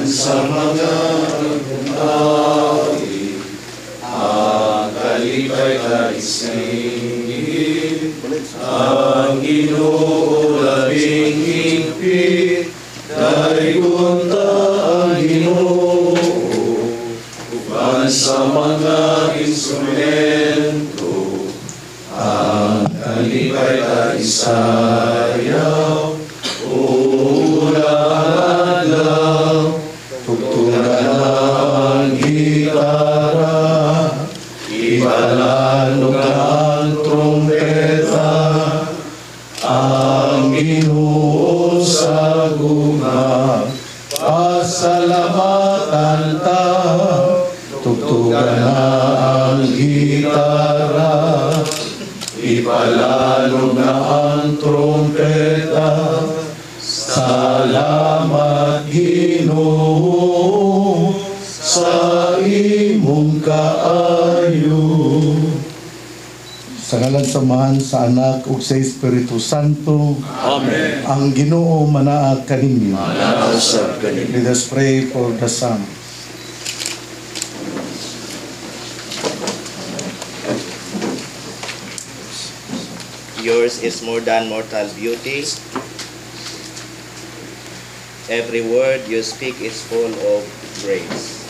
sa mga tao, ang kalipay-kaisingin, ang Ginoo labing higpit, daygunta ang Ginoo, uban sa mga instrumento, ang kalipay-kaisayaw, ulan lang, tugtugan ang gitara, ibalalo ang trumpeta, ang Ginoo sa guma, pasalamatan ta, tugtugan ang gitara, ipalalo na ang trumpeta. Salamat Ginoo sa imong kaayo. Sa ngalan sa Amahan, sa Anak ug sa Espiritu Santo. Amen. Ang Ginoo manaag kaninyo. Manaag sa kaninyo. Let us pray for the Psalm. Yours is more than mortal beauty. Every word you speak is full of grace.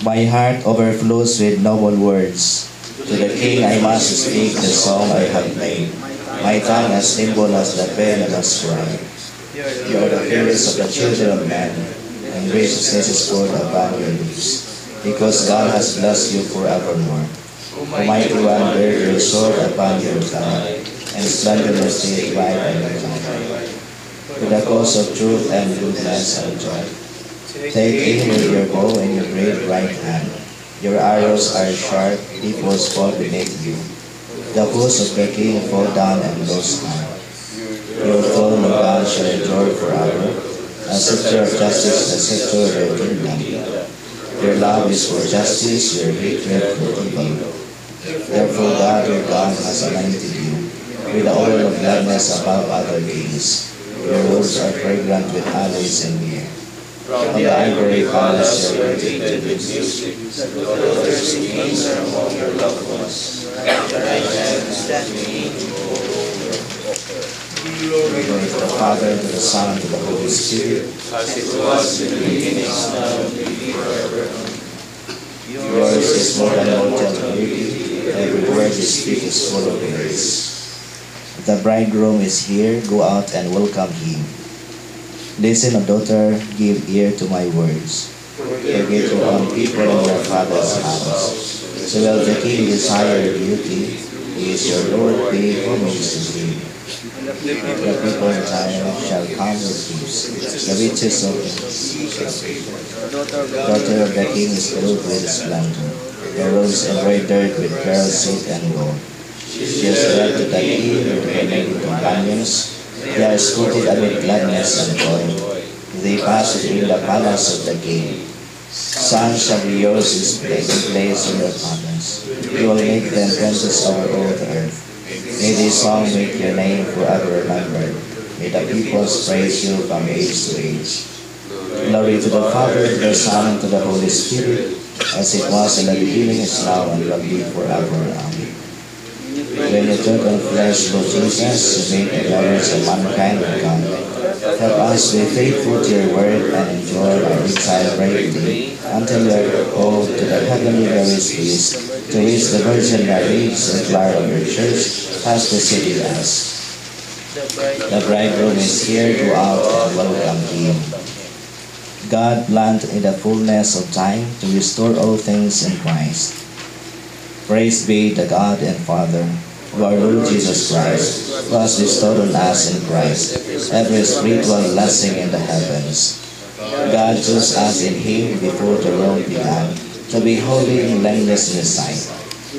My heart overflows with noble words. To the King I must speak the song I have made. My tongue as nimble as the pen and as scribe. You are the fears of the children of men, and graciousness is poured upon your lips. Because God has blessed you forevermore. Almighty One, bear your sword upon your thigh, and slanderously ride on your life. To the cause of truth and goodness and joy. Take aim with your bow and your great right hand. Your arrows are sharp, peoples fall beneath you. The hosts of the king fall down and lose hand. Your throne, O God, shall endure forever. A scepter of justice, the scepter of your kingdom. Your love is for justice, your hatred for evil. Therefore God, your God, has anointed you with the oil of gladness above other kings. Your robes are fragrant with aloes and myrrh. From the ivory palace you are protected with music. The daughters of kings are among your loved ones. At the right hand stand me Glory to the Father, to the Son, and to the Holy Spirit, as it was in the beginning, now and will be forever. Yours is more than mortal beauty. Every word you speak is full of grace. The bridegroom is here, go out and welcome him. Listen, O daughter, give ear to my words. Forget your own people in your father's house. So will the king desire beauty, he is your Lord, pay homage to him. The people in Zion shall come with gifts, the riches of the daughter of the king is clothed with splendor. Her robes embroidered with pearls, silk, and gold. She has led to the king with her many companions. They are escorted amid gladness and joy. They pass within the palace of the king. Son shall be yours in place of your fathers. You will make them princes over all the earth. May this song make your name forever remembered. May the peoples praise you from age to age. Glory to the Father, to the Son, and to the Holy Spirit, as it was in the beginning, is now, and will be forever. Amen. When you took on flesh, Lord Jesus, you made the lovers of mankind with God. Help us be faithful to your word and enjoy our exile bravely until we are called to the heavenly glorious feast, to which the Virgin Mary, exemplar of your church, has preceded us. The bridegroom is here, go out and welcome him. God planned in the fullness of time to restore all things in Christ. Praise be the God and Father of our Lord Jesus Christ, who has bestowed on us in Christ every spiritual blessing in the heavens. God chose us in Him before the world began, to be holy and blameless in His sight.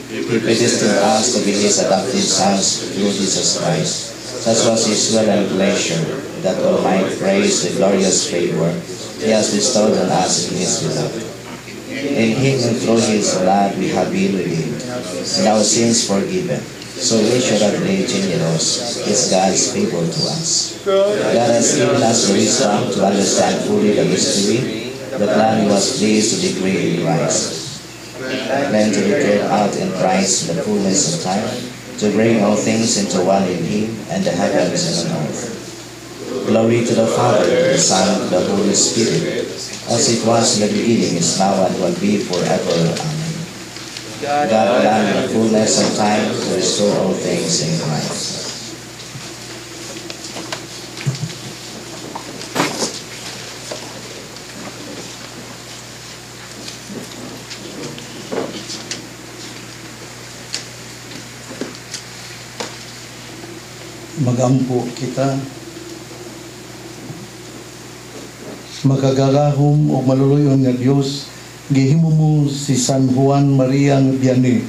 He predestined us to be His adopted sons through Jesus Christ. Such was His will and pleasure, that all might praise the glorious favor He has bestowed on us in His beloved. In Him and through His blood we have been redeemed, and our sins forgiven. so we should obey generous is God's favor to us. God has given us the wisdom to understand fully the mystery, the plan He was pleased to decree in Christ. Then to be carried out in Christ in the fullness of time, to bring all things into one in Him, and the heavens and the earth. Glory to the Father, to the Son, and to the Holy Spirit, as it was in the beginning, is now, and will be forever. Amen. God allowed in the fullness of time to restore all things in Christ. Magampo kita, makagalahom o maluluyon nga Dios, gihimo mo si San Juan Maria nga Vianney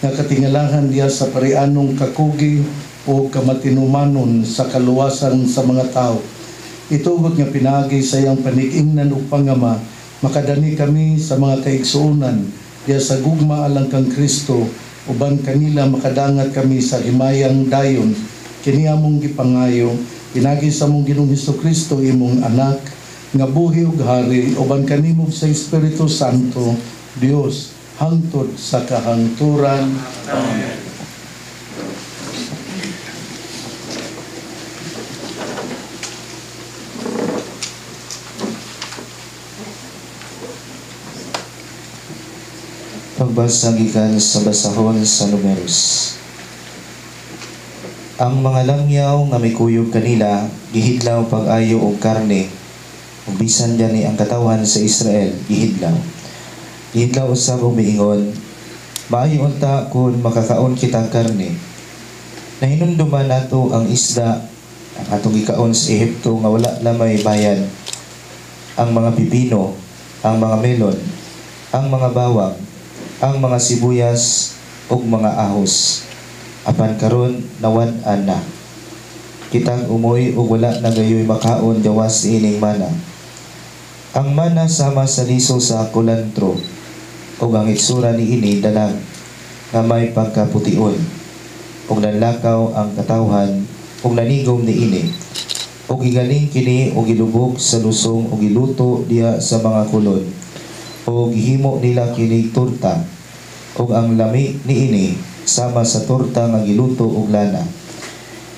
nga katingalahan diya sa parianong kakugi o kamatinumanon sa kaluwasan sa mga tao. Itugot nga pinagi sa iyang panig-ingnan o pangama, makadani kami sa mga kaigsuunan diya sa gugma alang kang Kristo, uban kanila makadangat kami sa himayang dayon. Kini among gipangayo, pinagi sa mong Ginoong Hesukristo imong anak, nga buhi ug hari, uban kanimo sa Espiritu Santo, Dios, hangtod sa kahangturan. Amen. Pagbasa gikan sa basahon sa Numeros. Ang mga langyaw nga may kuyog kanila, gihidlaw pag-ayo og karne, ug bisan gani ang katawan sa Israel, gihidlaw. Gihidlaw usab og miingon, maayo unta kun makakaon kitang karne. Nahinumduman nato ang isda, ang atong gikaon sa Ehipto nga wala na may bayad, ang mga pipino, ang mga melon, ang mga bawang, ang mga sibuyas ug mga ahos. Apan karon nawad-an na. Kitang umoy ug wala na gayoy makaon gawas ining mana. Ang mana sama sa liso sa kulantro, ug ang itsura niini dalag nga may pagkapution. Ug nanlakaw ang katawhan, ug nanigom niini. Ug gigaling kini ug gilubog sa lusong ug giluto diha sa mga kulon. Ug gihimo nila kini torta, ug ang lami niini sama sa torta nga giluto og lana.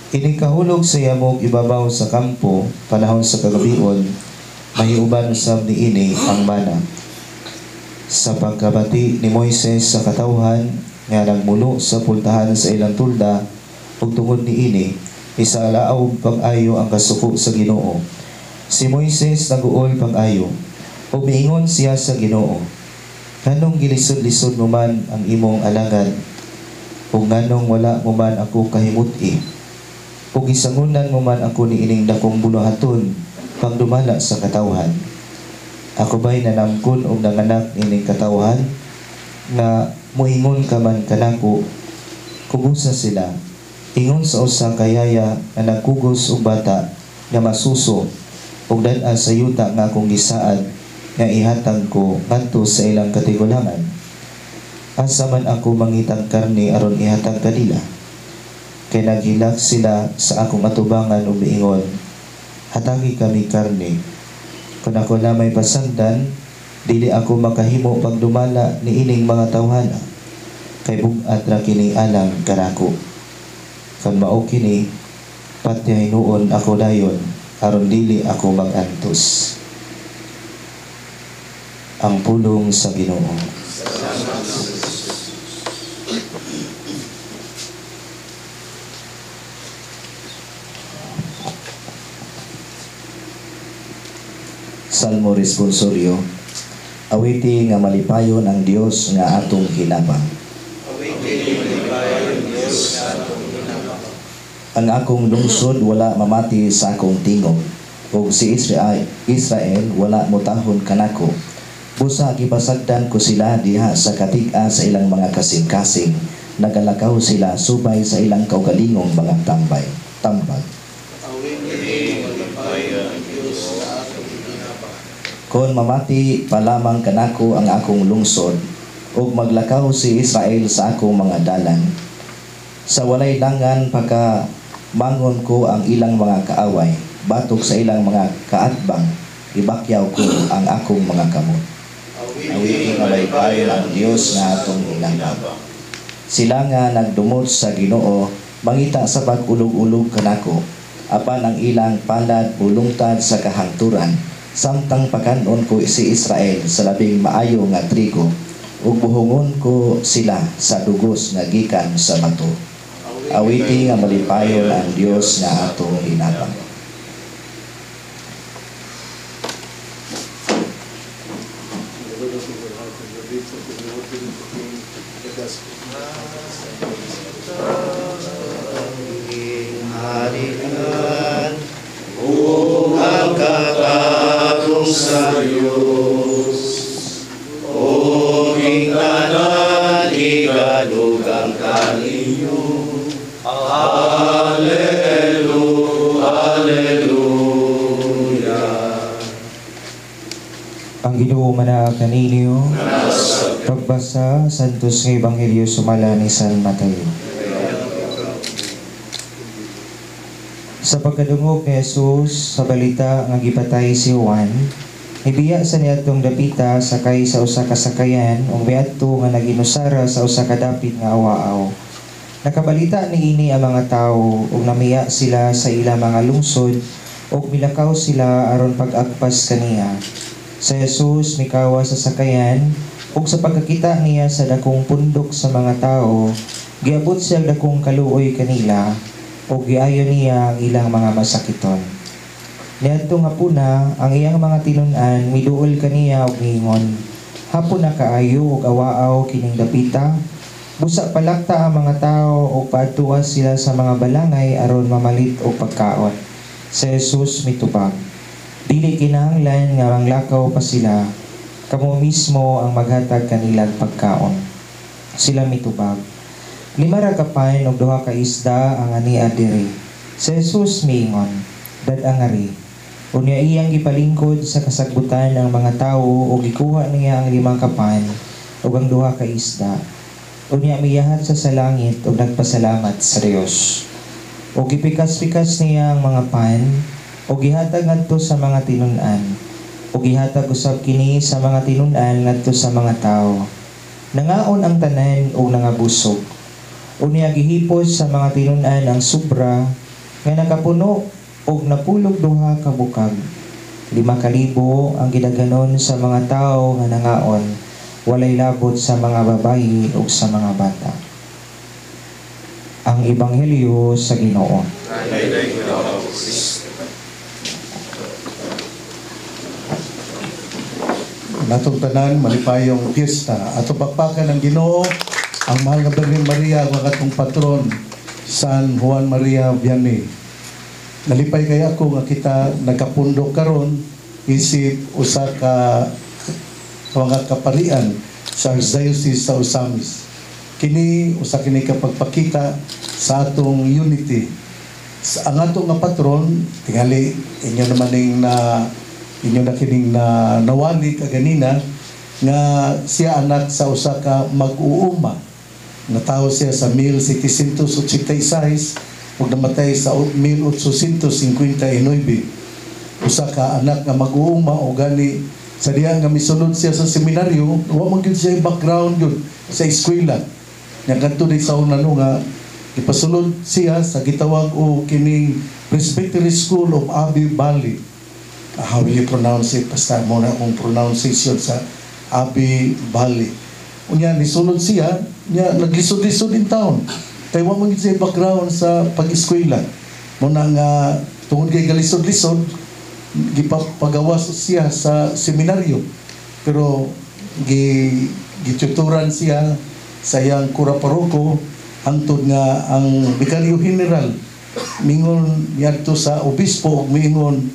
Inikahulog sa yamog ibabaw sa kampo panahon sa kagabion, mahiuban usab niini ang mana. Sa pagkabati ni Moises sa katawhan nga nagmulo sa pultahan sa ilang tulda, ug tungod niini isaalaaw pag-ayo ang kasuko sa Ginoo. Si Moises naguol pag-ayo, ug miingon siya sa Ginoo, kanong gilisod-lisod mo man ang imong alagad, ug nganong wala mo man ako kahimut-i, ug gisangunan mo man ako niining dakong buluhaton pagdumala sa katawhan. Ako ba'y nanamkon og nanganak ining katawhan nga moingon ka man kanako, kubusa sila, ingon sa usa kayaya nga nagkugos og bata nga masuso ug dan-a sa yuta nga akong gisaad nga ihatag ko ngadto sa ilang katigulangan. Asa man ako mangitang karne aron ihatag kanila. Kay naghilak sila sa akong atubangan ug miingon, hatagi kami karne. Kung ako na may pasagdan, dili ako makahimo pagdumala ni ining mga tawhana. Kay bugat ra kini alang kanako. Kung mao kini, pati hinuon ako dayon aron dili ako magantos. Ang pulong sa Ginoo. Salmo responsorio. Awiti nga malipayon ang Dios nga atong hinabang. Awiti malipayon Dios nga atong hinabang. Ang akong lungsod wala mamati sa akong tingog, ug si Israel wala motahon kanako. Busa gipasagdan ko sila diha sa katig-a sa ilang mga kasing-kasing. Nagalakaw sila subay sa ilang kaugalingong mga tambag. Awiti malipayon Dios nga atong hinabang. Kon mamati pa lamang kanako ang akong lungsod, ug maglakaw si Israel sa akong mga dalan. Sa walay dangan pagkamangon ko ang ilang mga kaaway, batok sa ilang mga kaatbang, ibakyaw ko ang akong mga kamot. Awiting malaypayon ang Dios na atong hinangab. Sila nga nagdumot sa Ginoo, mangita sa pag-ulog-ulog kanako, apan ang ilang palad bulungtad sa kahangturan, samtang pagkanon ko si Israel sa labing maayo nga trigo, ug buhongon ko sila sa dugos nga gikan sa bato. Awiti nga malipayon ang Dios nga atong hinabang. Harikan o ang katatong sa Diyos, o ingkanan igalog ang kaninyo. Hallelujah, Hallelujah. Ang Ginoo manaag kaninyo. Pagbasa santos nga Ebanghelyo sumala ni San Mateo. Sa pagkadungog ni Jesus sa balita nga gipatay si Juan, ibiya sa niadtong dapita sakay sa usa ka sakayan ug miadto nga naginusara sa usa ka dapit nga awaaw. Nakabalita niini ang mga tawo ug namiya sila sa ilang mga lungsod ug milakaw sila aron pag-agpas kaniya. Sa Jesus mikawa sa sakayan ug sa pagkakita niya sa dakong pundok sa mga tawo, giabot siya dakong kaluoy kanila ug giayo niya ang ilang mga masakiton. Niadto nga puna ang iyang mga tinun-an miduol kaniya og miingon, hapon na kaayo ug awaaw kining dapita. Busa palakta ang mga tao o paatuan sila sa mga balangay aron mamalit o pagkaon. Sa Jesus mitubag, dili kinahanglan nga manglakaw pa sila, kamo mismo ang maghatag kanilang pagkaon. Sila mitubag, 5 ra ka pain ug 2 ka isda ang ania diri. Sa Jesus miingon, dad-ang ari. Unya iyang gipalingkod sa kasagbutan ang mga tawo ug gikuha niya ang 5 ka pain ug ang 2 ka isda. Unya miyahat sa salangit ug nagpasalamat sa Dios. O gipikas-pikas niya ang mga pan o gihatag ngadto sa mga tinun-an. O gihatag usab kini sa mga tinun-an ngadto sa mga tawo. Nangaon ang tanan o nangabusog. Unya gihipos sa mga tinun-an ang sobra nga nakapuno og napulog 2 ka bukag. 5,000 ang gidaganon sa mga tawo nga nangaon. Walay labot sa mga babayi o sa mga bata. Ang Ebanghelyo sa Ginoo. Natong tanan malipayong piyesta ato bakbakan ng Ginoo ang mahal nga Birhen Maria ang atong patron San Juan Maria Vianney. Nalipay kay ako nga kita nagkapundok karon isip usa ka mga kaparian sa Archdiocese sa Osamis. Kini usa kini kapagpakita sa atong unity. Ang atong nga patron tingali inyo naman ning inyo na kining nawali kaganina nga siya anak sa usa ka mag-uuma. Natawo siya sa 1786 ug namatay sa 1859. Usa ka anak nga mag-uuma o gani sa diya nga misulod siya sa seminaryo, wa man gyud siya background yun sa eskwela. Nga kadto di sa unano nga ipasulod siya sa gitawag o kining Presbytery School of Abbey Valley. How will you pronounce it? Basta mo na akong pronunciation sa Abbey Valley. Unya nisulod siya, nya naglisod-lisod in town. Kay wa man gyud siya background sa pag-eskwela. Mo na nga tungod kay galisod-lisod gipagawas siya sa seminaryo, pero gituturan siya sa iyang kura paroko hangtod nga ang Vicario General mingon yadto sa obispo ug mingon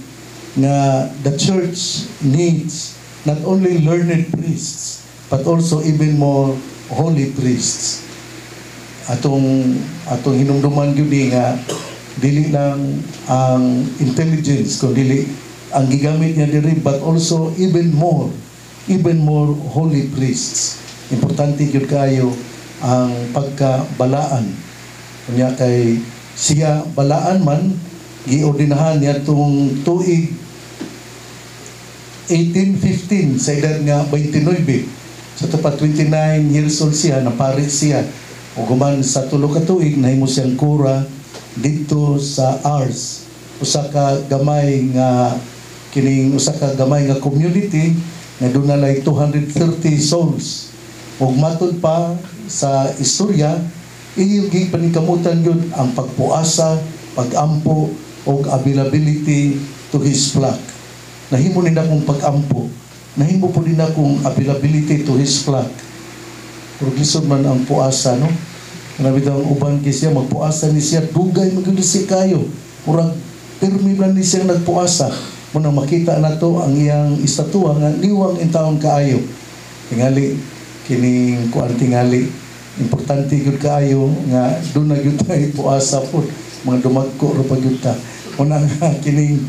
nga the church needs not only learned priests but also even more holy priests. Atong hinumduman gyud nga dili lang ang intelligence kundi ang gigamit niya diri, but also even more holy priests. Importante yun kayo ang pagkabalaan Unya kay siya balaan man giordinahan niya tong tuig 1815 sa edad nga 29. Sa tapat 29 years old siya, napari siya. O guman sa tulo ka tuig, nahimo siyang kura dito sa Ars. Usa ka gamay nga community nga doon na 230 souls. Ug matod pa sa istorya, iyong paningkamutan yun ang pagpuasa, pagampo, o availability to his flock. Nahimo nila kong pag-ampo, nahimo po nila kong availability to his flock. Pero gisod man ang puasa, no? Nabi daw ang uban kisya, magpuasa ni siya, dugay magulisi kayo. Murag pirmi man ni siya nagpuasa. Muna makita na to ang iyang istatua nga liwang in taon kaayo. Tingali, kining kuan tingali, importante yun kaayo nga doon na yun tayo puasa po. Mga dumagko ro pag yun ta. Muna nga kining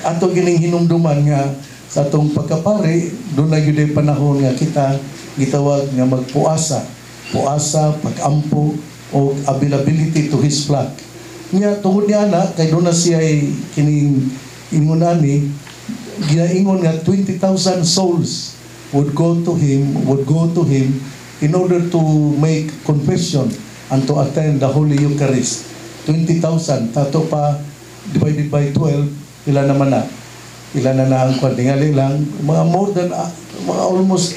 ato gining hinumduman nga sa atong pagkapari, doon na yun ay panahon nga kita gitawag nga magpuasa. Puasa, pag-ampo, o availability to his flock. Nga, tungod niya na, kay doon na siya ay kining ingunani, ginaingon nga 20,000 souls would go to him in order to make confession and to attend the Holy Eucharist. 20,000, tato pa, divided by 12, ilan naman na? Ilan na ang kwan? Tingali lang, mga more than, mga almost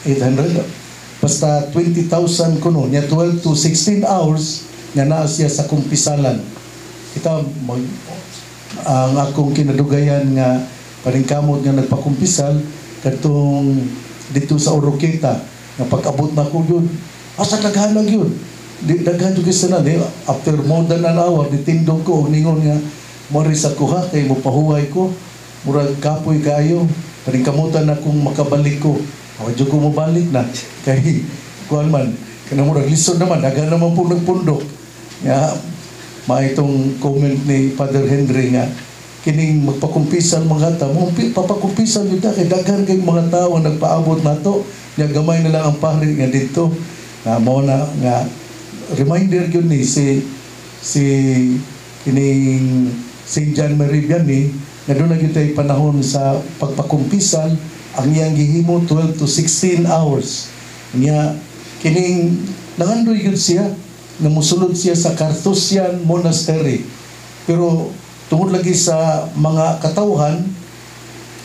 800. Basta 20,000 kuno, niya 12 to 16 hours, nga naa siya sa kumpisalan. Kita, ang akong kinadugayan nga, paningkamot nga nagpakumpisal, katong dito sa Oroqueta, nga pag-abot na ko yun, asa naghanag yun? Daghan yung kisa na, after more than an hour, ditindog ko, ningon nga, mori sa kuha, kay mo pahuway ko, murag kapoy kayo, paningkamutan na kung makabalik ko. Awadyo ko mabalik na, kay kuhan man, kanang murag lisod naman, dagan naman po nagpundok. Nga, maitong comment ni Father Henry nga, kining magpakumpisan mga tao, papakumpisan nyo kay daghan kay mga tao ang nagpaabot na to, nga gamay na lang ang pari nga dito. Mao na nga, reminder yun ni si kining St. John Marie Vianney, nga doon na tayo panahon sa pagpakumpisan, ang iyang gihimo 12 to 16 hours. Nga, kining nangandoy yun siya, namusulod siya sa Carthusian Monastery. Pero tungod lagi sa mga katawhan,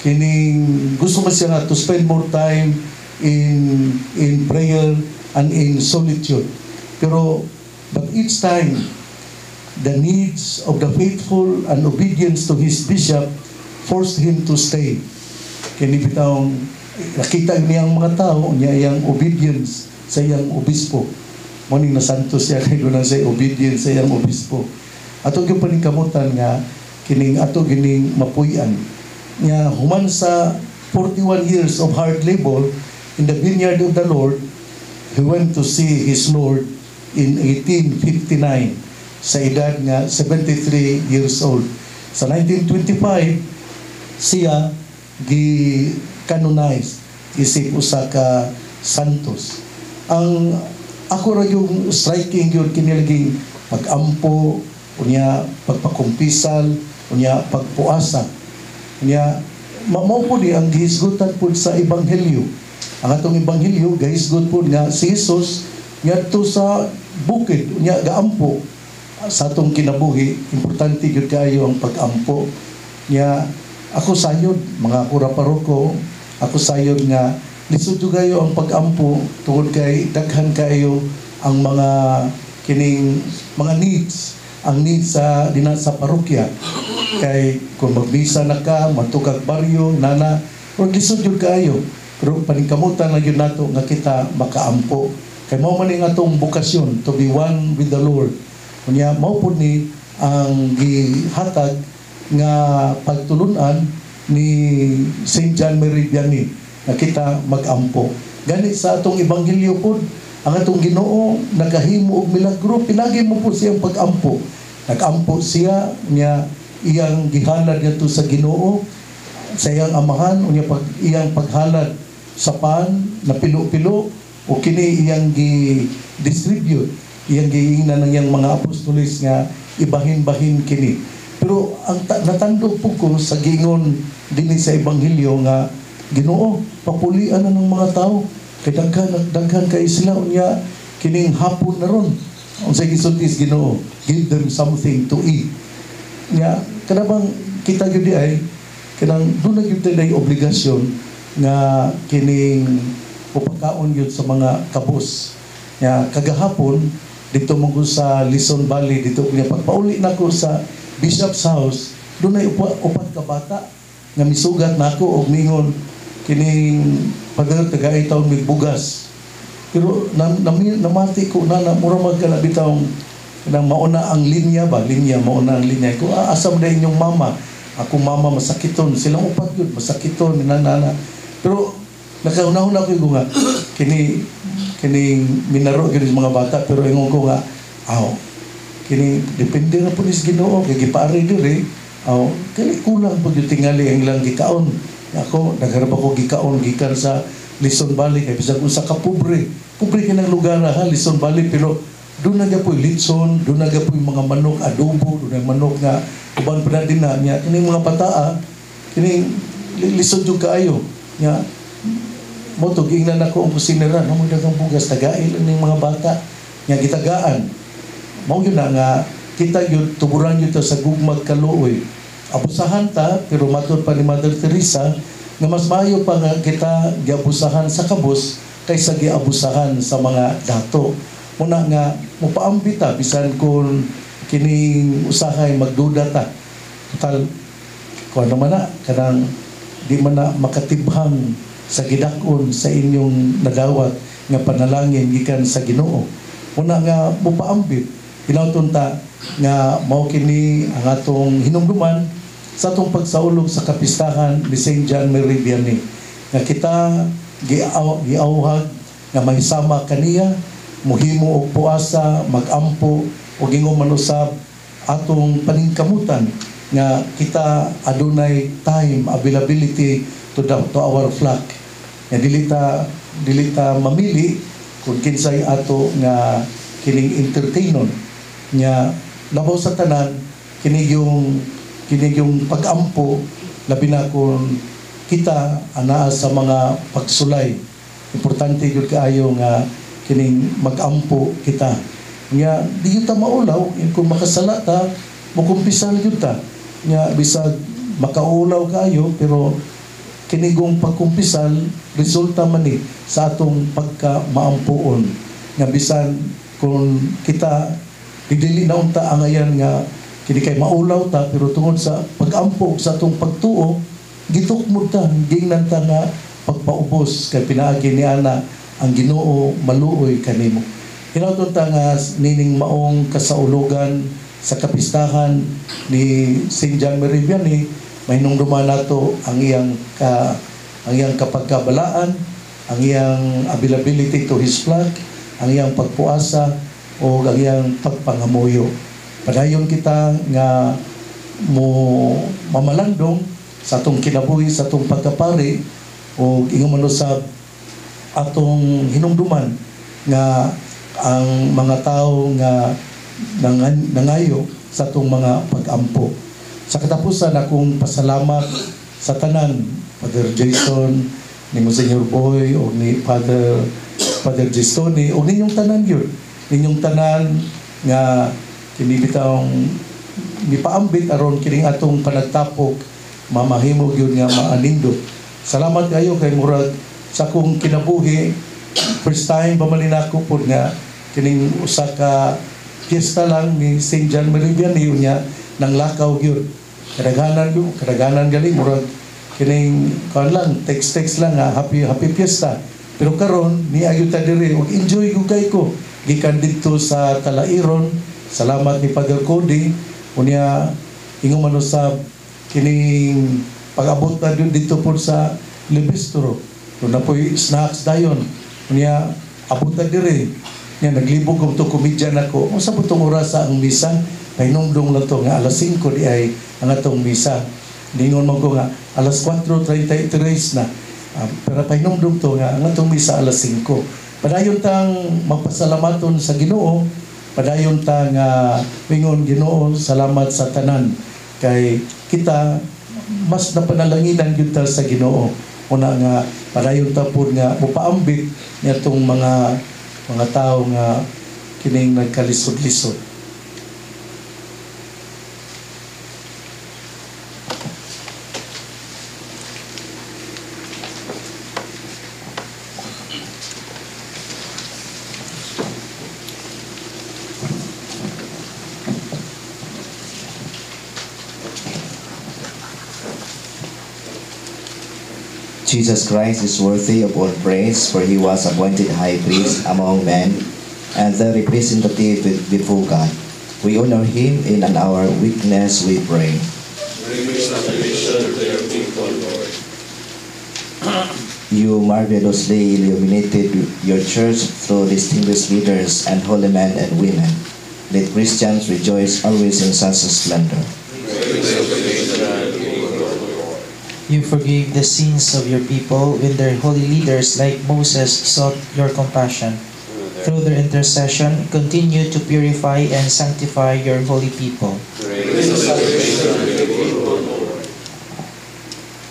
kining gusto man siya nga to spend more time in prayer and in solitude. Pero but each time the needs of the faithful and obedience to his bishop forced him to stay. Kini bitawng nakita niyang mga tao niya iyang obedience sa iyang obispo. Morning na santos siya kay doon sa obedience sa iyang obispo. Ato gyud paningkamutan nga kining ato gining mapuy-an nga human sa 41 years of hard labor in the vineyard of the Lord, he went to see his Lord in 1859 sa edad nga 73 years old. Sa 1925 siya gi-canonize isip usa ka santos. Ang ako ra yung striking yun kinilaging pag-ampo, unya pagpakumpisal, unya pagpuasa. Unya mao po di ang gihisgutan po sa ebanghelyo. Ang atong ebanghelyo gahisgot po nga si Jesus ngadto sa bukid unya gaampo sa atong kinabuhi. Importante gyud kaayo ang pag-ampo. Nya ako sayod mga kura paroko, ako sayod nga lisod kayo ang pag-ampo tungod kay daghan kayo ang mga kining mga needs, ang needs sa dinan sa parokya. Kay kung magbisa na ka, matugag baryo, nana, o lisod yun kayo. Pero paningkamutan lang yun nato nga kita makaampo. Kay mao man nga atong bukasyon to be one with the Lord. Kunya mao pud ni ang gihatag nga pagtulunan ni St. John Marie Vianney na kita mag-ampo. Gani sa atong ebanghelyo po, ang atong Ginoo nagahimo og milagro, pinagi mo po siyang pag-ampo. Nag-ampo siya niya iyang gihalad ngadto sa Ginoo sa iyang amahan, unya iyang paghalad sa pan na pilo-pilo o kini iyang gi-distribute iyang giingnan ng iyang mga apostolis nga ibahin-bahin kini. Pero ang natando po ko sa gingon dinhi sa ebanghelyo nga Ginoo, papulian na ng mga tao. Kay daghan kay sila unya kining hapon na ron. Unsay gisulti sa Ginoo, give them something to eat. Nya kanabang kita gyud ay kanang dunay gyud tay obligasyon nga kining upakaon gyud sa mga kabus. Nya kagahapon dito mo sa Lison Valley dito kunya pagpauli nako sa Bishop's House, dunay upat ka bata nga misugat nako og mingon kining Father tagay taon mig bugas. Pero namati ko na mura magkana bitawng kanang mauna ang linya mauna ang linya ko asam na inyong mama, ako mama masakiton, silang upat yun masakiton nana. Pero nakaunahon ako yung nga kining minaro gyud mga bata, pero ingon ko nga kini depende na po ni Ginoo kay gipaari diri kali kulang pud yung tingali ang ilang gikaon. Ako nagharap ako gikaon gikan sa Lison Valley kay bisag usa ka pobre kinang lugar ha Lison Valley, pero doon na po litson, doon na po mga manok adobo, doon na manok nga uban pa na din na niya kining mga pataa kining lisod jud kaayo nya mo to giingnan ako ang kusinera namo dagang bugas tagail ning mga bata nga gitagaan mao yun na nga kita yun tuburan yun sa gugmag kaluoy. Abusahan ta, pero matod pa ni Mother Teresa nga mas maayo pa nga kita giabusahan sa kabus kaysa giabusahan sa mga dato. Muna nga mopaambit ta bisan kung kining usahay magduda ta. Total kuno man na kanang di man na makatibhang sa gidakon sa inyong nadawat nga panalangin gikan sa Ginoo. Muna nga mopaambit hinauton ta nga mao kini ang atong hinumduman sa atong pagsaulog sa kapistahan ni St. John Mary Vianney nga kita giawhag nga mahisama kaniya muhimo og puasa magampo og ingong manusab atong paningkamutan nga kita adunay time availability to our flock nga dilita mamili kung kinsay ato nga kining entertainon nya labaw sa tanan kinig yung pag-ampo labi na kung kita anaa sa mga pagsulay importante yun kaayo nga kining mag-ampo kita nya di kita maulaw kung makasala ta mukumpisal yun ta nya bisag makaulaw kaayo pero kinigong pagkumpisal resulta man ni sa atong pagka-maampuon nga bisan kung kita dili na unta ang ayan nga kini kay maulaw ta pero tungod sa pag-ampo sa atong pagtuo gitukmod ta gingnan ta nga pagpaubos kay pinaagi ni ana ang Ginoo maluoy kanimo. Hinauton ta nga nining maong kasaulogan sa kapistahan ni St. John Mary Vianney mahinungduman nato ang iyang kapagkabalaan, ang iyang availability to his flock, ang iyang pagpuasa o ang iyang pagpangamuyo. Padayon kita nga mo mamalandong sa atong kinabuhi, sa atong pagkapari o ingon manusab atong hinumduman nga ang mga tao nga nangayo sa atong mga pag-ampo. Sa katapusan akong pasalamat sa tanan, Father Jason, ni Monsignor Boy o ni Father Gestoni o ninyong tanan yun. Ninyong tanan nga kinibitang mipaambit aron kining atong panagtapok mamahimog yun nga maanindot. Salamat kayo kay murag sa akong kinabuhi first time pamalin ako po nga kining usa ka piyesta lang ni St. John Mary Vianney niya nang lakaw yun kadaganan gali murag kining kan lang text lang nga happy piyesta pero karon ni ayuta diri og enjoy gugay ko gikan dito sa Talairon. Salamat ni Father Cody unya ingon manusab kining pag-abot na dito po sa Lebistro doon na po snacks dayon unya abot na diri niya naglibog ko to komedyan ako unsa po tong oras sa ang misa pahinumdong lang to nga alas 5 di ay ang atong misa ningon mo ko nga alas 4:33 na pero pahinumdong to nga ang atong misa alas 5 padayon tang magpasalamaton sa Ginoo padayon ta nga wingon Ginoo, salamat sa tanan kay kita mas napanalanginan gyud ta sa Ginoo. Una nga padayon ta pud nga mupaambit nitong mga tao nga kining nagkalisod-lisod. Jesus Christ is worthy of all praise, for he was appointed high priest among men and the representative before God. We honor him, and in our weakness we pray. You marvelously illuminated your church through distinguished leaders and holy men and women. Let Christians rejoice always in such a splendor. You forgave the sins of your people when their holy leaders like Moses sought your compassion. Through their intercession, continue to purify and sanctify your holy people.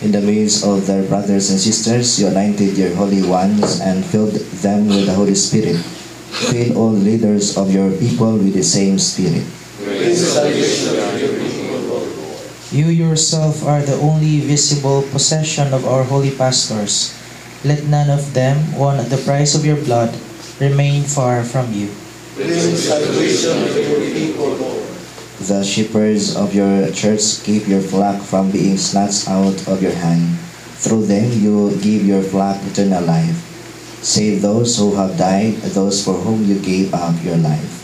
In the midst of their brothers and sisters, you anointed your holy ones and filled them with the Holy Spirit. Fill all leaders of your people with the same Spirit. You yourself are the only visible possession of our holy pastors. Let none of them, won at the price of your blood, remain far from you. The shepherds of your church keep your flock from being snatched out of your hand. Through them you give your flock eternal life. Save those who have died, those for whom you gave up your life.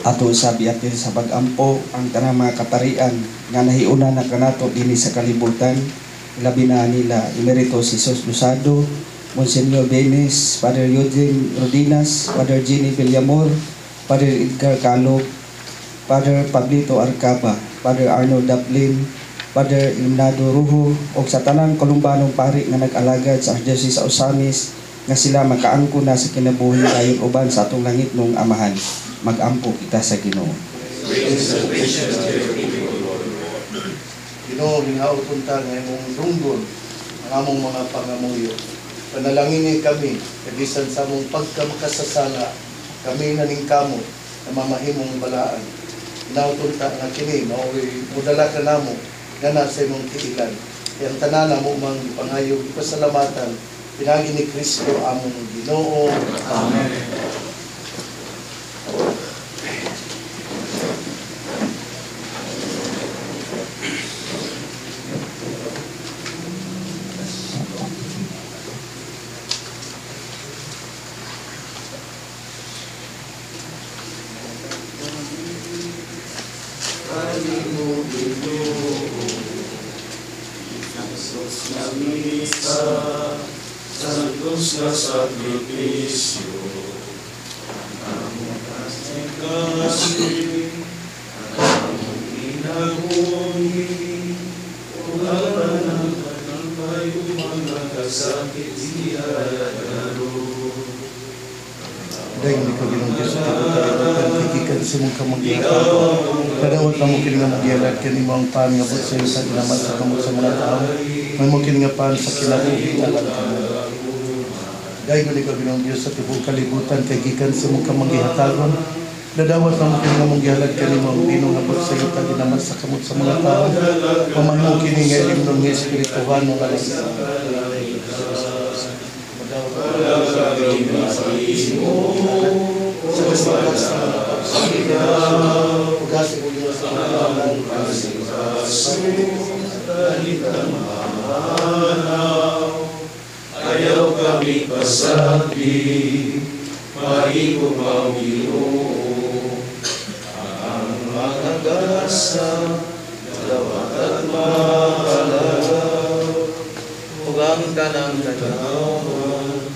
Ato sabiatin sa pag-ampo ang tanang mga kaparian nga nahiuna na kanato dinhi sa kalibutan, labi na nila Emeritus Jesus Lusado, Monsignor Benes, Father Eugene Rodinas, Father Jenny Villamor, Father Edgar Calog, Father Pablito Arcaba, Father Arnold Daplin, Father Ilimnado Ruho, o sa tanang kalumbanong pari nga nag-alagad sa Archdiocese sa Osamis nga sila makaangko na sa kinabuhi dayon uban sa atong langit nung amahan. Mag-ampo kita sa Ginoo. Ginoo, ginaot punta nga imong dunggon ang among mga pangamuyo. Panalangin kami, kabisan sa among pagkamakasasala, kami naning kamo na mamahimong balaan. Ginaot punta nga kini, mauwi, mudala ka namo, nga sa imong kiilan. Yang tanan mo mang pangayog, ipasalamatan, pinagi ni Kristo among Ginoo. Amen. Santos na sakripisyo, ang among kasing ang among inahuni, kung alam ng kayo mga kasakit siya Dahil hindi ko ginong Diyos at ikutalibutan, kikikan sa mong kamagyalan. Kadawat na mo kininga magyalan, kanimang paan nga po sa iyo sa ginamat sa kamot sa mga tao. May mo kininga paan sa kinabuhi alam ka mo. Dahil ko ginong ginong Diyos at ibong kalibutan, kikikan sa mong kamagihatagon. Dadawat na mo kininga magyalan, kanimang binong nga po sa iyo sa ginamat sa kamot sa mga tao. Pamahin mo kininga ilim ng Espirituhan ng alam sa ayaw kami pasabi, maigo Ginoo, ang mga gasa, dawat at mahalaw, ug ang tanang katawan,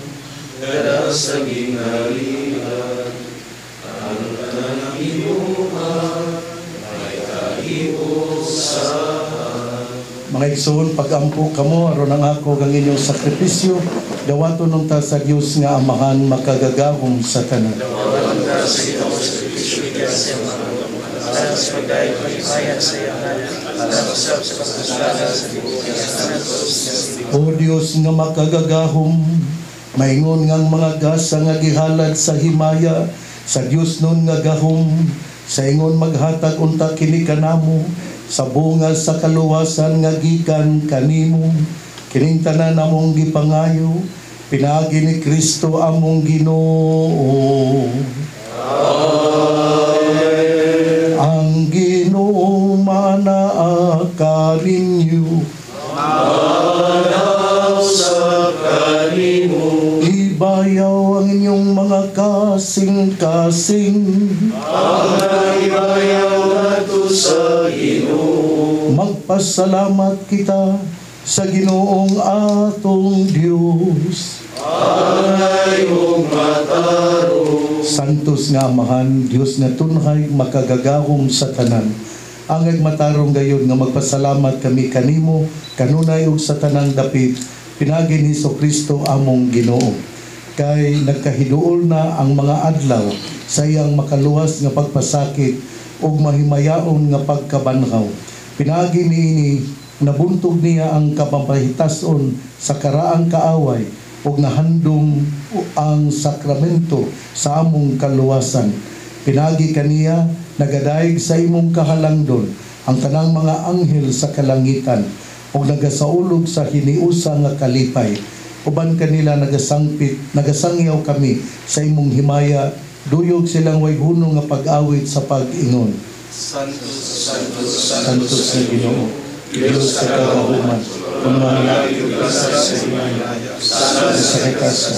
dara sa gingharian, ang tanang inuman, ay kaiusahan. mga igsoon, pag-ampo kamo, aron ang ako ang inyong sakripisyo, Dawaton nung ta sa Dios nga Amahan makagagahom sa tanan. Dawaton ta sa Ginoo sa Kristo sa mga alam sa pagdayeg paghimayan sa iyang ngalan, alam sa pagkakasala sa libutan sa santos. O Dios nga makagagahom, maingon ngang mga gasa nga gihalad sa himaya, sa Dios nun nga gahom, sa ingon maghatag unta kini kanamo, sa bunga sa kaluwasan nga gikan kanimo, kining tanan among gipangayo, pinaagi ni Kristo among Ginoo. Amen. Ang Ginoo manaa kaninyo, manaw sa kanimo, ibayaw ang inyong mga kasing-kasing, ang ibayaw nato sa Ginoo. Magpasalamat kita sa Ginoong atong Dios. Ayong mataro. Santos nga Amahan, Dios nga tunhay makagagahom sa tanan. Angay matarong gayon nga magpasalamat kami kanimo, kanunay ug sa tanang dapit, pinagi ni Kristo among Ginoo. Kay nagkahiduol na ang mga adlaw sa iyang makaluwas nga pagpasakit ug mahimayaon nga pagkabanhaw. Pinagi niini nabuntog niya ang kapamahitason sa karaang kaaway ug nahandom ang sakramento sa among kaluwasan. Pinagi kaniya nagadayeg sa imong kahalangdon ang tanang mga anghel sa kalangitan ug nagasaulog sa hiniusa nga kalipay. Uban kanila nagasangyaw kami sa imong himaya, duyog silang way hunong nga pag-awit sa pag-ingon. Santos, Santos, Santos na Ginoo, Diyos sa kagahuman, kung mga langit sa himaya, sana sa rekasa.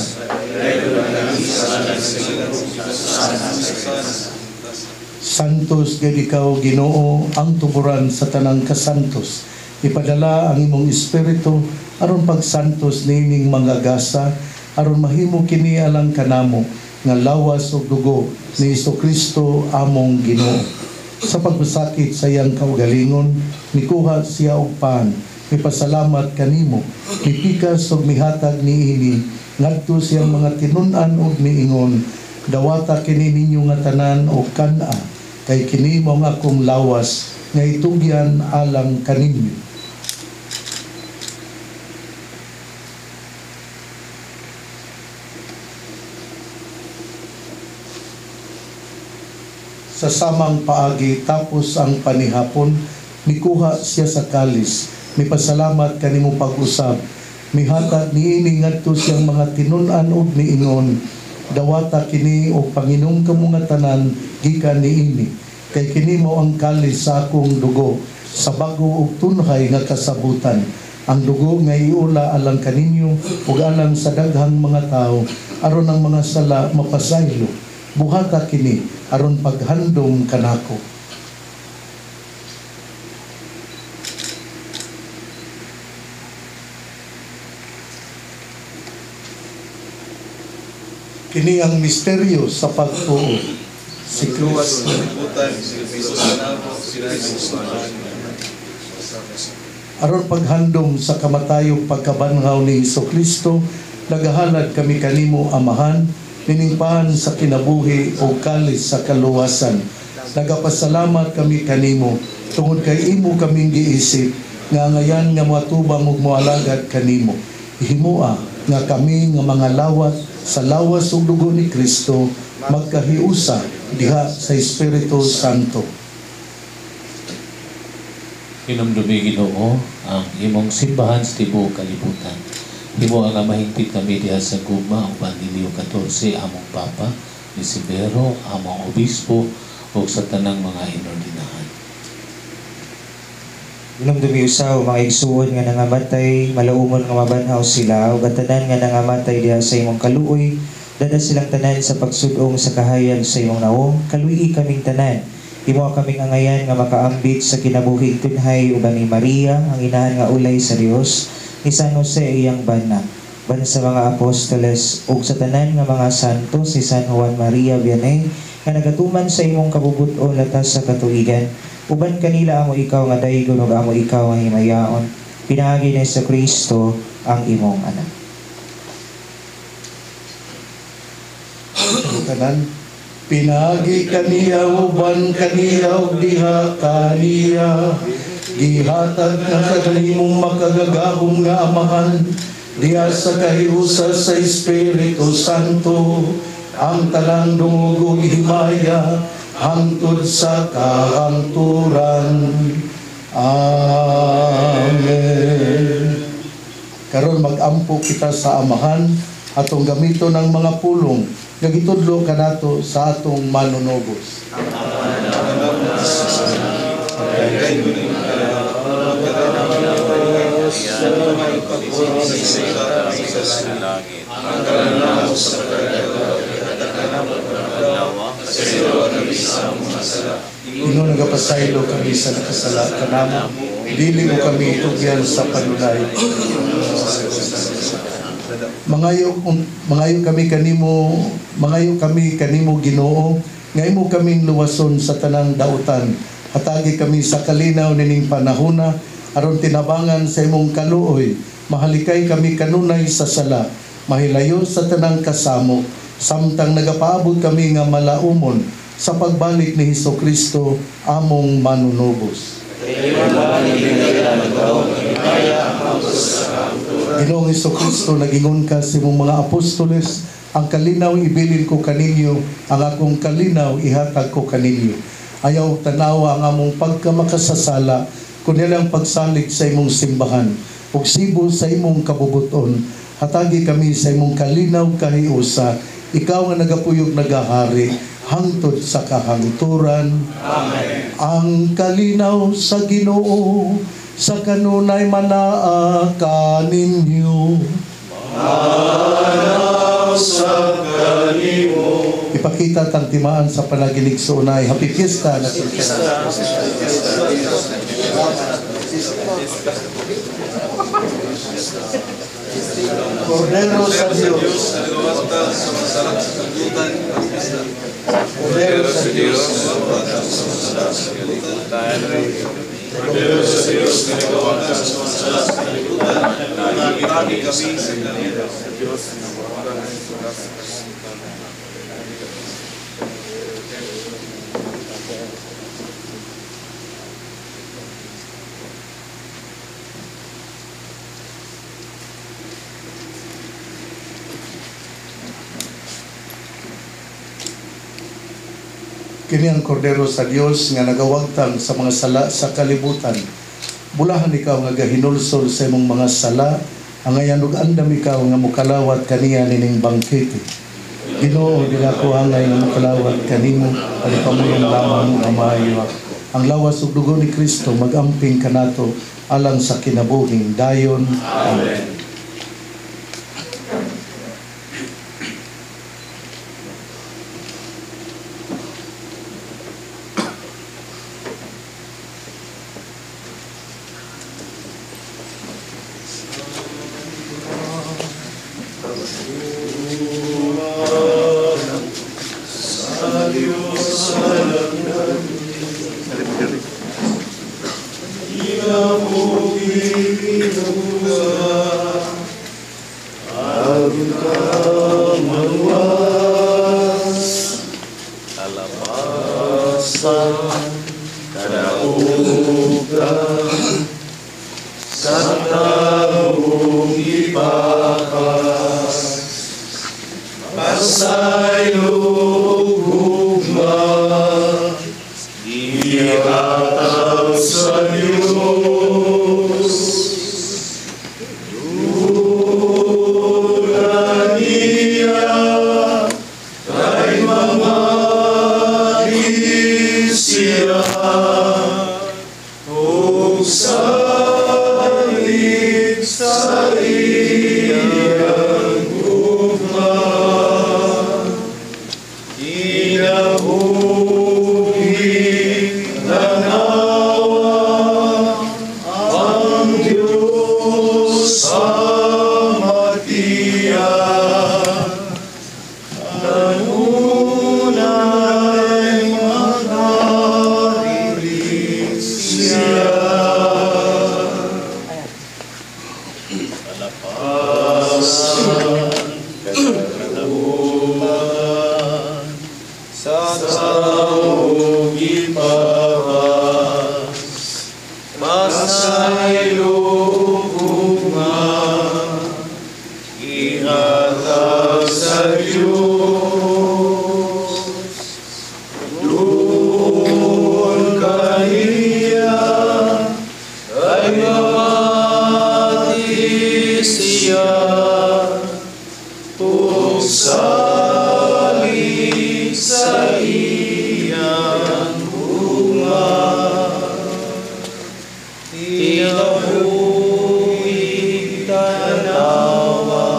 Santos gid ikaw Ginoo, ang tuburan sa tanang kasantos. Ipadala ang imong espiritu aron pagsantos nining mga gasa, aron mahimo kini alang kanamo nga lawas ug dugo ni Kristo among Ginoo. Sa pagbasakit sa iyang kaugalingon, mikuha siya og pan, mipasalamat kanimo, mipikas ug mihatag niini, ngadto siyang mga tinun-an ug miingon, dawata kini ninyo nga tanan og kana, kay kini mao nga akong lawas nga itugyan alang kaninyo. Sa samang paagi tapos ang panihapon, mikuha siya sa kalis, mipasalamat kanimo pag-usab, mihatag niini ngadto siyang mga tinun-an ug miingon, dawata kini o Panginoong kamo nga tanan gikan niini, kay kini mao ang kalis sa akong dugo, sa bago ug tunhay nga kasabutan. Ang dugo nga iula alang kaninyo ug alang sa daghang mga tawo, aron ang mga sala mapasaylo. Buhata kini aron paghandom kanako. Kini ang misteryo sa pagtuo. Si Luwas Kristo ng libutan, si Kristo sa nabo, sila aron paghandom sa kamatayong pagkabanhaw ni Kristo, nagahalad kami kanimo Amahan, niningpahan sa kinabuhi o kalis sa kaluwasan. Nagapasalamat kami kanimo, tungod kay imo kaming giisip, nga ngayan nga matubang ug moalagad kanimo. Himua nga kami nga mga lawat sa lawas ug dugo ni Kristo, magkahiusa diha sa Espiritu Santo. Hinumdumi Ginoo ang imong simbahan sa tibuok kalibutan. Himo ang mahingpit kami diha sa gugma ang Bandilyo 14 among Papa, ni Sibero, among Obispo, o sa tanang mga inordinahan. Hinumdumi usaw mga igsuon nga nangamatay, malaumon nga mabanhaw sila, ug tanan nga nangamatay diha sa imong kaluoy, dada silang tanan sa pagsudong sa kahayag sa imong naong, kaluyi kaming tanan. Himo kaming angayan nga makaambit sa kinabuhing tunhay uban ni Maria, ang inahan nga ulay sa Dios, ni San Jose iyang bana, ban sa mga apostoles ug sa tanan nga mga santo, si San Juan Maria Vianney nga nagatuman sa imong kabubuton latas sa katuigan, uban kanila amo ikaw nga daygon ug amo ikaw nga himayaon, pinaagi ni sa Kristo ang imong anak. tanan. Pinagi kaniya uban kaniya ug diha kaniya. Gihatag na kanimong makagagahom nga amahan. Diha sa kahiusa sa Espiritu Santo. Ang talang dungog ug himaya hangtod sa kahangturan. Amen. Karon mag-ampo kita sa amahan atong gamito ng mga pulong nga gitudlo kanato sa atong manunobos. Ino nagapasaylo kami sa nakasala kanamo, dili mo kami tugyan sa panulay. Mangayo kami kanimo Ginoo, nga imo kaming luwason sa tanang dautan. Hatagi kami sa kalinaw nining panahona aron tinabangan sa imong kaluoy. Mahalikay kami kanunay sa sala, mahilayo sa tanang kasamo, samtang nagapaabot kami nga malaumon sa pagbalik ni Hesukristo among manunobos. Ginoong Hesukristo, nagingon ka sa imong mga apostoles, ang kalinaw ibilin ko kaninyo, ang akong kalinaw ihatag ko kaninyo. Ayaw tanawa ang among pagkamakasasala, kundi lang pagsalig sa imong simbahan, ug sibo sa imong kabubuton. Hatagi kami sa imong kalinaw kahiusa, ikaw nga nagapuyog nagahari, hangtod sa kahangturan. Amen. Ang kalinaw sa Ginoo, sa kanunay manaa kaninyo. Manaw sa kanimo. Ipakita tang timaan sa panaginig sa unay. Happy Fiesta na Cordero sa Diyos. Cordero sa Diyos. Cordero sa Diyos. Kini ang Kordero sa Dios nga nagawagtang sa mga sala sa kalibutan. Bulahan ikaw nga gahinulsol sa imong mga sala, ang ayan ug andam ikaw nga mukalawat kaniya nining bangkete. Ginoo, dinako hangay nga mukalawat kanimo, palipamulong lamang nga maayo. Ang lawas ug dugo ni Kristo magamping kanato alang sa kinabuhing dayon. Amen. Ihatag sa Diyos, doon kaniya, ay mamati siya, o salig sa iyang bunga. Tinahuig tanawa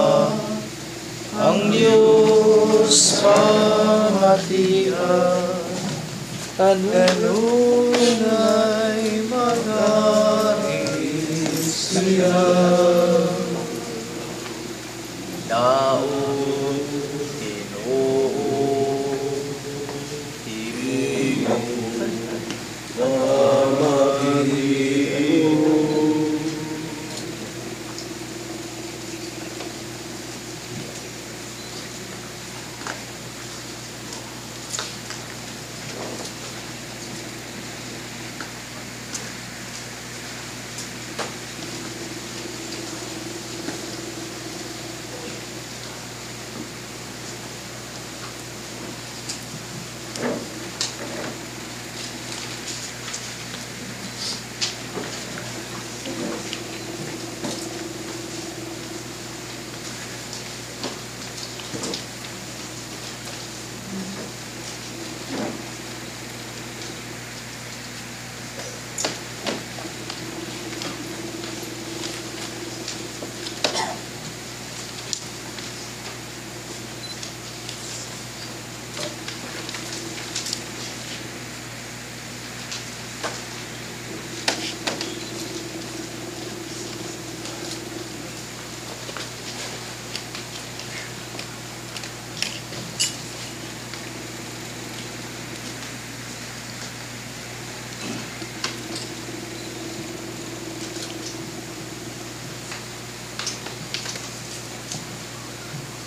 ang Diyos pamatian, at ganun ay mag-aris siya. Naon, Ginoo, ibig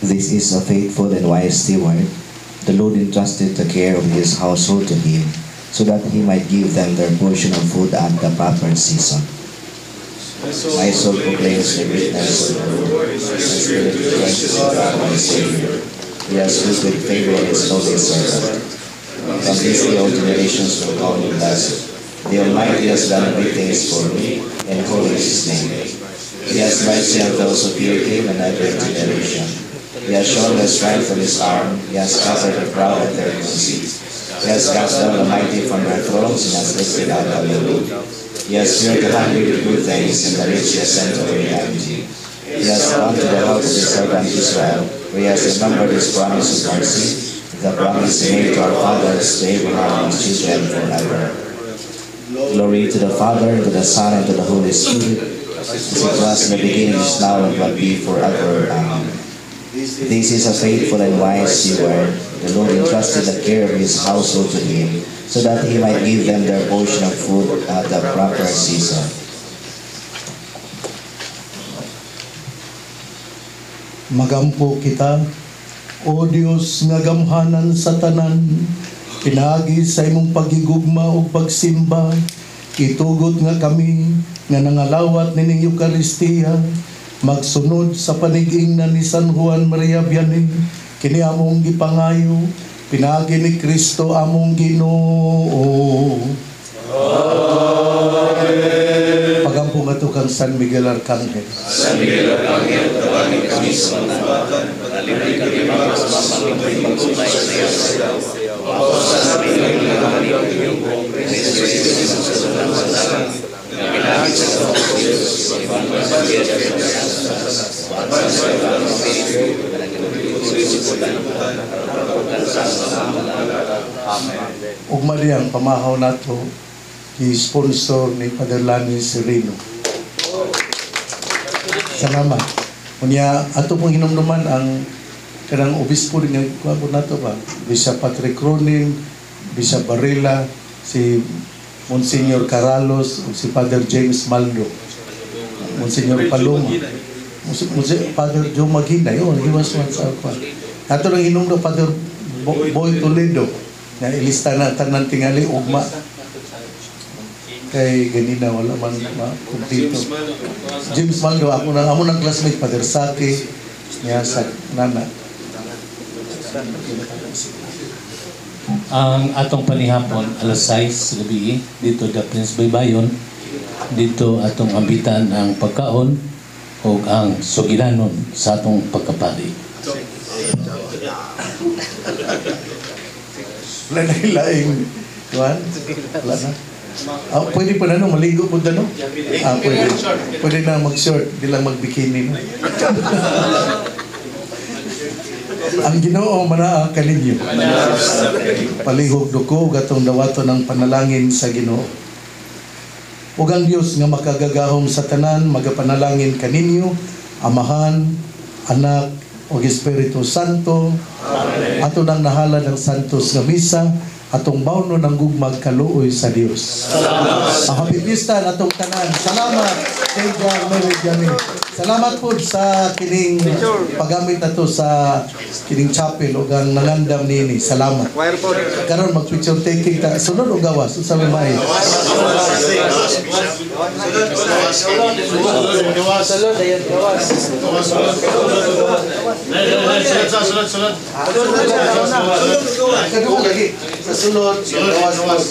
This is a faithful and wise steward. The Lord entrusted the care of his household to him, so that he might give them their portion of food at the proper season. My soul proclaims the greatness of the Lord. My spirit rejoices in God my Savior. He has looked with favor on his lowly servant. From this day all generations will call me blessed. The Almighty has done great things for me, and holy is his name. He has mercy on those who fear him in every generation. He has shown the strength of his arm. He has covered the proud at their conceit. He has cast down the mighty from their thrones and has lifted up the lowly. He has filled the hungry with good things, and the rich he has sent away empty. He has gone to the house of his servant Israel, where he has remembered his promise of mercy, the promise he made to our fathers, to Abraham and his children forever. Glory to the Father, and to the Son, and to the Holy Spirit, as it was in the beginning, is now, and will be forever. Amen. This is a faithful and wise steward. The Lord entrusted the care of his household to him, so that he might give them their portion of food at the proper season. Magampo kita, O Dios nga gamhanan sa tanan, pinaagi sa imong pagigugma o pagsimba, itugot nga kami nga nangalawat nining Eucharistia, magsunod sa paniging na ni San Juan Maria Vianney, kini among gipangayo, pinaagi ni Kristo among Ginoo. Amen. Pagampo nga to kang San Miguel Arcangel. San Miguel Arcangel, tawagin kami sa mga batan, alipin kami mga sa mga pagpapay sa iyo. Ako sa Miguel Arcangel, Kristo Jesus sa mga batan, Pinagin sa mga Diyos, ipagpapagyan sa mga ug Mariang pamahaw nato i-sponsor ni Father Lani Sereno. Salamat. Unya ato pong hinumduman ang kanang obispo rin nga kuha nato ba, Bishop Patrick Cronin, Bishop Barrela, si Monsignor Caralos, si Father James Maldo, Monsignor Paloma, Father Joe Maghina, yun, he was one sa ako. Ato lang hinumdo Father Boy Toledo, na ilista na tanan tingali ugma. kay ganina wala man kumpleto. James Maldo, ako na amo ng classmate Father Saki niya sa nana. Ang atong panihapon alas 6 gabi dito da Prince Baybayon, dito atong ambitan ang pagkaon o ang sugilanon sa atong pagkapari. Wala na hilaing Juan? Wala na. Pwede pa na no, maligo po na no? Pwede. Pwede na mag-short, di lang mag-bikini no? Ang Ginoo manaa kaninyo. Palihog duko gatong dawato ng panalangin sa Ginoo. Ug ang Dios nga makagagahom sa tanan magapanalangin kaninyo, Amahan, Anak, ug Espiritu Santo. Ato nang nahalad ng santos nga misa, atong bawno ng gugmag kaluoy sa Dios. Happy Fiesta atong tanan. Salamat kay John Mary Vianney. Salamat po sa kining paggamit nato sa kining chapel ug ang nangandam niini. Salamat. Karon mag-picture taking ta. Sunod o gawas sa may Salud, ayan, gawas. Kadung lagi sa sulod gawas.